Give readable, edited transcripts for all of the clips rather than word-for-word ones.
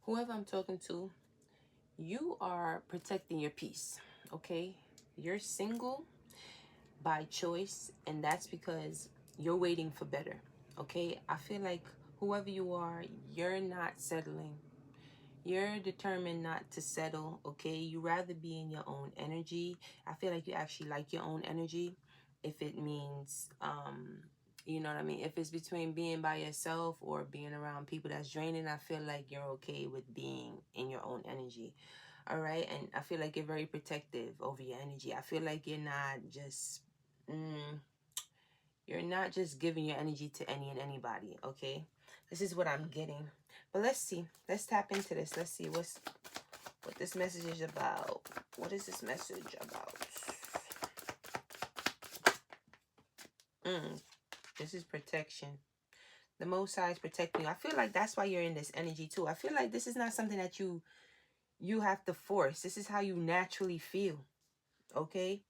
whoever I'm talking to, you are protecting your peace, okay? You're single by choice, and that's because you're waiting for better, okay? I feel like whoever you are, you're not settling. You're determined not to settle, okay? You rather be in your own energy. I feel like you actually like your own energy. If it means, you know what I mean? If it's between being by yourself or being around people that's draining, I feel like you're okay with being in your own energy. All right? And I feel like you're very protective over your energy. I feel like mm, you're not just giving your energy to any and anybody, okay? This is what I'm getting. But let's see. Let's tap into this. Let's see what this message is about. What is this message about? This is protection. The Most High is protecting you. I feel like that's why you're in this energy too. I feel like this is not something that you have to force. This is how you naturally feel. Okay?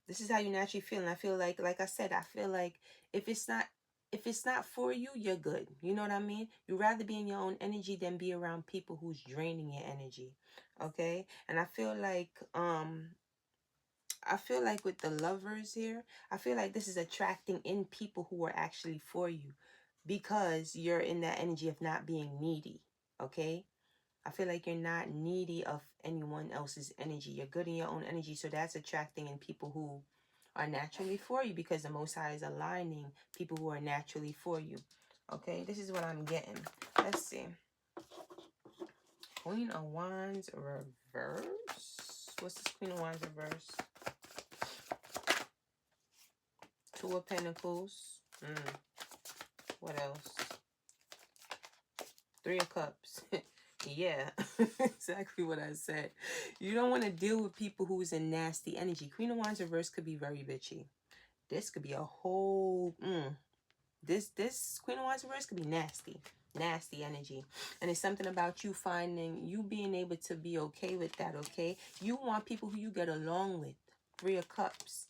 This is how you naturally feel. And I feel like I said, I feel like if it's not for you, you're good. You know what I mean? You'd rather be in your own energy than be around people who's draining your energy. Okay? And I feel like with the lovers here, I feel like this is attracting in people who are actually for you because you're in that energy of not being needy. Okay? I feel like you're not needy of anyone else's energy. You're good in your own energy. So that's attracting in people who are naturally for you because the Most High is aligning people who are naturally for you. Okay, this is what I'm getting. Let's see. Queen of Wands reverse. What's this Queen of Wands reverse? Two of Pentacles. What else? Three of Cups. Yeah, exactly what I said. You don't want to deal with people who's in nasty energy. Queen of Wands reverse could be very bitchy. This could be a whole this Queen of Wands reverse could be nasty energy. And it's something about you being able to be okay with that. Okay, you want people who you get along with. Three of Cups.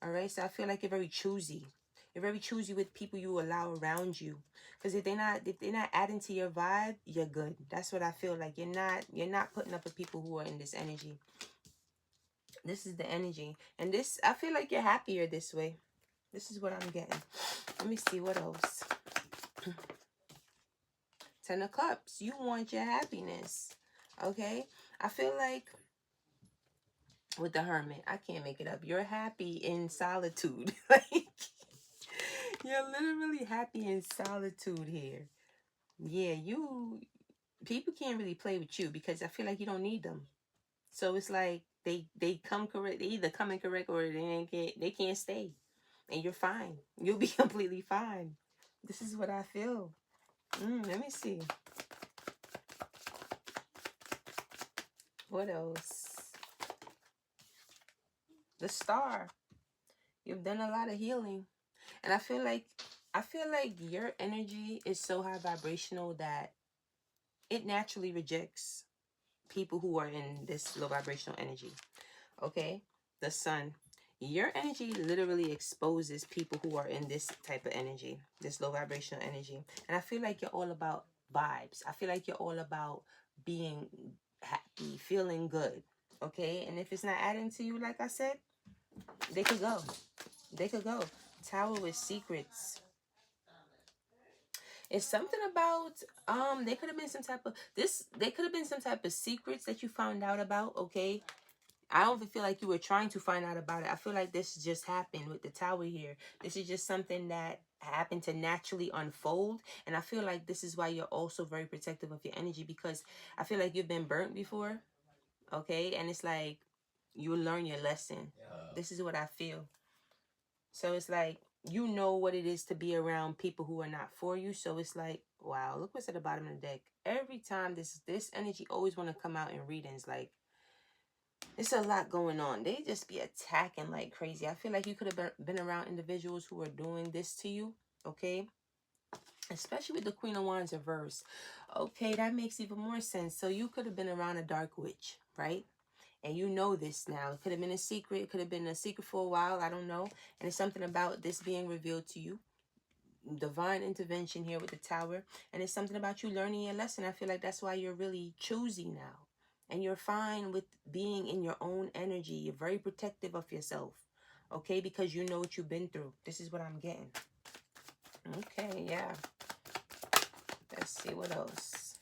All right, so I feel like you're very choosy. You're very choosy with people you allow around you, because if they're not adding to your vibe, you're good. That's what I feel like. You're not putting up with people who are in this energy. This is the energy, and this I feel like you're happier this way. This is what I'm getting. Let me see what else. Ten of Cups. You want your happiness, okay? I feel like with the Hermit, I can't make it up. You're happy in solitude, like. You're literally happy in solitude here. Yeah, people can't really play with you because I feel like you don't need them. So it's like they come correct. They either come in correct or they can't stay, and you're fine. You'll be completely fine. This is what I feel. Let me see. What else? The Star. You've done a lot of healing, and I feel like your energy is so high vibrational that it naturally rejects people who are in this low vibrational energy. Okay? The Sun. Your energy literally exposes people who are in this type of energy, this low vibrational energy. And I feel like you're all about vibes. I feel like you're all about being happy, feeling good. Okay? And if it's not adding to you, like I said, they could go. They could go. Tower with Secrets. It's something about they could have been some type of they could have been some type of secrets that you found out about, okay? I don't feel like you were trying to find out about it. I feel like this just happened with the tower here. This is just something that happened to naturally unfold. And I feel like this is why you're also very protective of your energy, because I feel like you've been burnt before, okay? And it's like you learn your lesson. This is what I feel. So it's like you know what it is to be around people who are not for you. So it's like, wow, look what's at the bottom of the deck. Every time this energy always want to come out in readings, like it's a lot going on. They just be attacking like crazy. I feel like you could have been around individuals who are doing this to you, okay? Especially with the Queen of Wands reverse. Okay, that makes even more sense. So you could have been around a dark witch, right? And you know this now. It could have been a secret. It could have been a secret for a while. I don't know. And it's something about this being revealed to you. divine intervention here with the Tower. And it's something about you learning your lesson. I feel like that's why you're really choosy now. And you're fine with being in your own energy. You're very protective of yourself. Okay? Because you know what you've been through. This is what I'm getting. Okay, yeah. Let's see what else.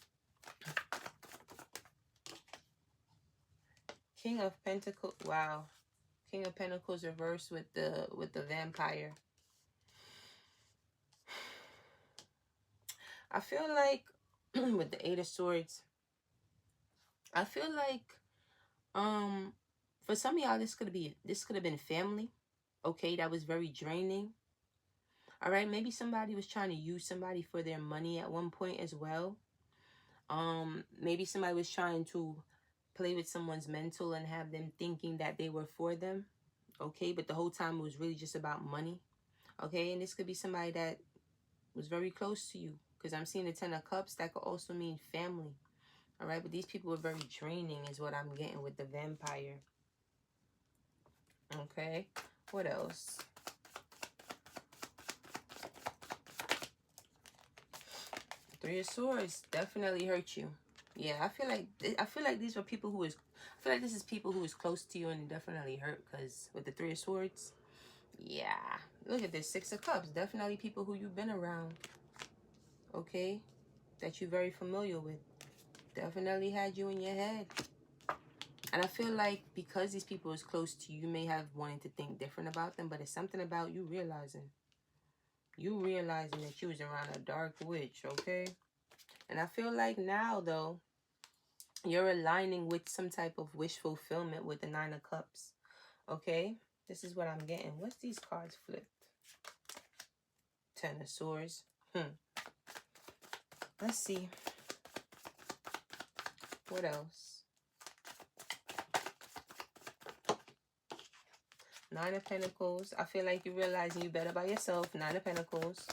King of Pentacles. Wow. King of Pentacles reversed with the vampire. I feel like with the Eight of Swords, I feel like for some of y'all this could have been family, okay, that was very draining. All right, maybe somebody was trying to use somebody for their money at one point as well. Maybe somebody was trying to play with someone's mental and have them thinking that they were for them, okay, but the whole time it was really just about money. Okay, and this could be somebody that was very close to you, because I'm seeing the Ten of Cups. That could also mean family. All right, but these people are very draining is what I'm getting with the vampire. Okay, what else? Three of Swords definitely hurt you. Yeah, I feel like these were people who is, I feel like this is people who is close to you and definitely hurt, because with the Three of Swords, yeah, look at this, Six of Cups. Definitely people who you've been around, okay, that you're very familiar with. Definitely had you in your head. And I feel like because these people is close to you, you may have wanted to think different about them, but it's something about you realizing that you was around a dark witch, okay? And I feel like now, though, you're aligning with some type of wish fulfillment with the Nine of Cups, okay? This is what I'm getting. What's these cards flipped? Ten of Swords. Let's see. What else? Nine of Pentacles. I feel like you're realizing you better by yourself. Nine of Pentacles.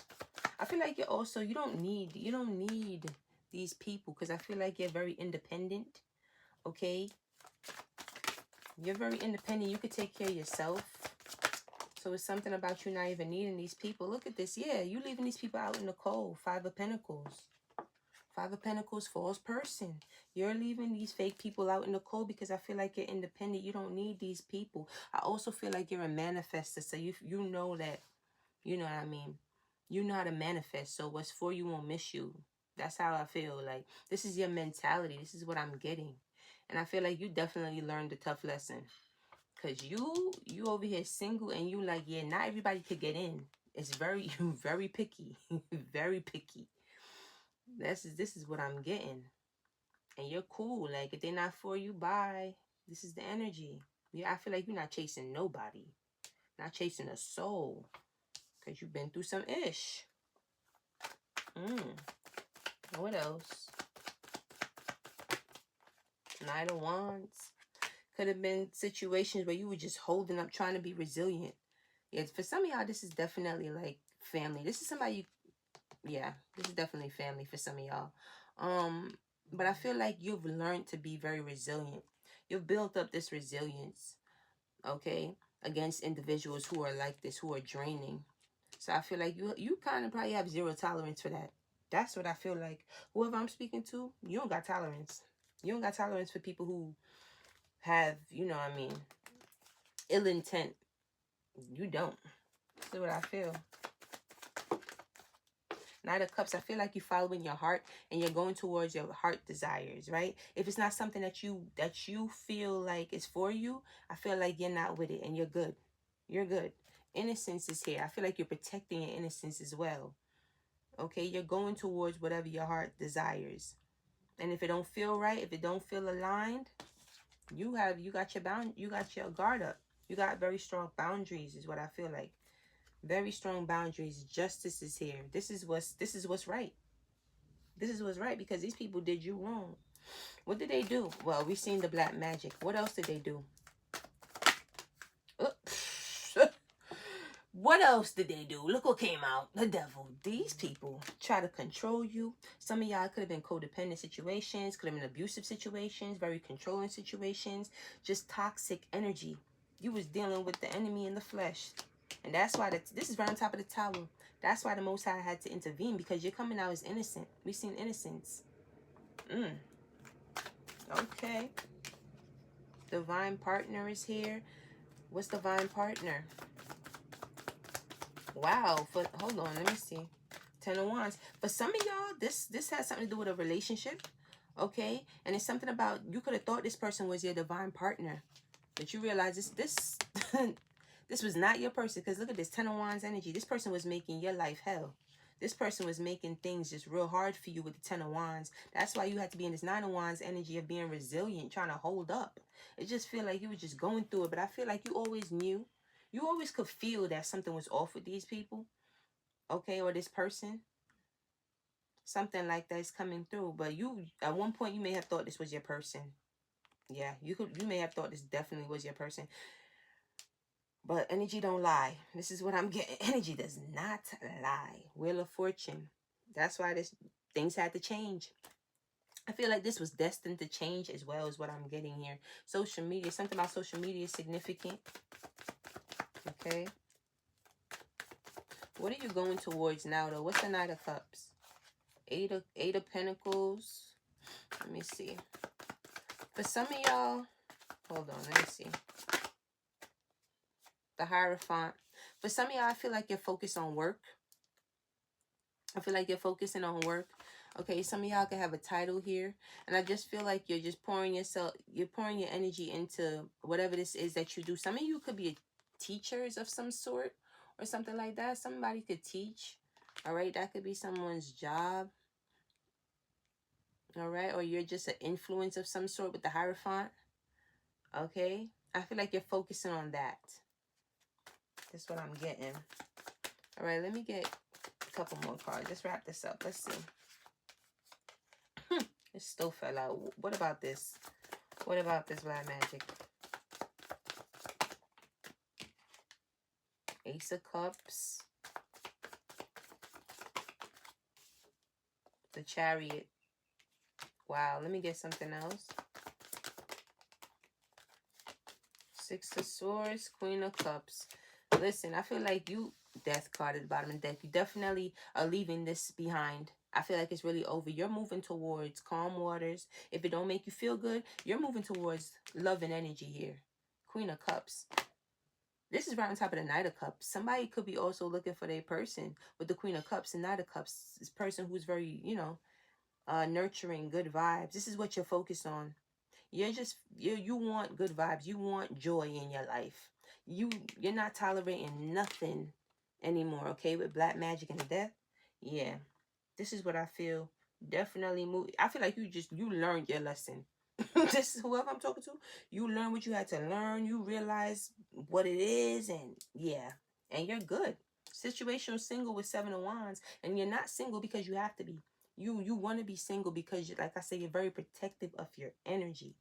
I feel like you don't need these people, because I feel like you're very independent. Okay? You're very independent. You could take care of yourself. So it's something about you not even needing these people. Look at this. Yeah, you leaving these people out in the cold. Five of Pentacles. Five of Pentacles, false person. You're leaving these fake people out in the cold because I feel like you're independent. You don't need these people. I also feel like you're a manifester. So you know that, you know what I mean? You know how to manifest. So what's for you won't miss you. That's how I feel. Like, this is your mentality. This is what I'm getting. And I feel like you definitely learned a tough lesson. Because you over here single and you like, yeah, not everybody could get in. It's very, very picky. Very picky. This is what I'm getting. And you're cool. Like, if they're not for you, bye. This is the energy. Yeah, I feel like you're not chasing nobody. Not chasing a soul. Because you've been through some ish. What else? Knight of Wands. Could have been situations where you were just holding up, trying to be resilient. Yeah, for some of y'all, this is definitely like family. This is somebody yeah, this is definitely family for some of y'all. But I feel like you've learned to be very resilient. You've built up this resilience, okay, against individuals who are like this, who are draining. So I feel like you kind of probably have zero tolerance for that. That's what I feel like. Whoever I'm speaking to, you don't got tolerance. You don't got tolerance for people who have, you know what I mean, ill intent. You don't. That's what I feel. Knight of Cups, I feel like you're following your heart and you're going towards your heart desires, right? If it's not something that you feel like is for you, I feel like you're not with it and you're good. You're good. Innocence is here. I feel like you're protecting your innocence as well. Okay, you're going towards whatever your heart desires. And if it don't feel right, if it don't feel aligned, you got your guard up. You got very strong boundaries is what I feel like. Very strong boundaries. Justice is here. This is what's right. This is what's right, because these people did you wrong. What did they do? Well, we seen the black magic. What else did they do? What else did they do? Look what came out. The devil. These people try to control you. Some of y'all could have been codependent situations, could have been abusive situations, very controlling situations, just toxic energy. You was dealing with the enemy in the flesh. And that's why this is right on top of the Tower. That's why the Most High had to intervene, because you're coming out as innocent. We've seen innocence. Okay. Divine partner is here. What's divine partner? Wow. Hold on, let me see. 10 of Wands. For some of y'all, this has something to do with a relationship. Okay? And it's something about, you could have thought this person was your divine partner, but you realize this this was not your person. Because look at this 10 of Wands energy. This person was making your life hell. This person was making things just real hard for you with the 10 of Wands. That's why you had to be in this 9 of Wands energy of being resilient, trying to hold up. It just feel like you were just going through it. But I feel like you always knew. You always could feel that something was off with these people. Okay? Or this person. Something like that is coming through. But you, at one point, you may have thought this was your person. Yeah, you may have thought this definitely was your person. But energy don't lie. This is what I'm getting. Energy does not lie. Wheel of Fortune. That's why things had to change. I feel like this was destined to change as well, as what I'm getting here. Social media. Something about social media is significant. Okay. What are you going towards now, though? What's the Knight of Cups? Eight of Pentacles. Let me see. For some of y'all, hold on, let me see. The Hierophant. For some of y'all, I feel like you're focused on work. I feel like you're focusing on work. Okay, some of y'all can have a title here. And I just feel like you're just pouring your energy into whatever this is that you do. Some of you could be teachers of some sort or something like that. Somebody could teach. All right, that could be someone's job. All right, or you're just an influence of some sort with the Hierophant. Okay, I feel like you're focusing on that. That's what I'm getting. All right, let me get a couple more cards. Let's wrap this up. Let's see. It still fell out. What about this? What about this Black Magic? Ace of Cups. The Chariot. Wow, let me get something else. Six of Swords, Queen of Cups. Listen, I feel like you, Death card at the bottom of the deck, you definitely are leaving this behind. I feel like it's really over. You're moving towards calm waters. If it don't make you feel good, you're moving towards love and energy here. Queen of Cups. This is right on top of the Knight of Cups. Somebody could be also looking for their person with the Queen of Cups and Knight of Cups. This person who's very, you know, nurturing, good vibes. This is what you're focused on. You want good vibes. You want joy in your life. You're not tolerating nothing anymore, okay? With Black Magic and Death. Yeah. This is what I feel. Definitely move. I feel like you learned your lesson. This is whoever I'm talking to. You learned what you had to learn. You realize what it is, and yeah. And you're good. Situational single with 7 of Wands. And you're not single because you have to be. You want to be single because, like I said, you're very protective of your energy.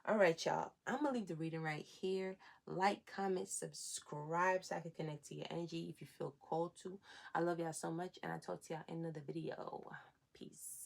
All right, y'all. I'm going to leave the reading right here. Like, comment, subscribe so I can connect to your energy if you feel called to. I love y'all so much, and I'll talk to y'all in another video. Peace.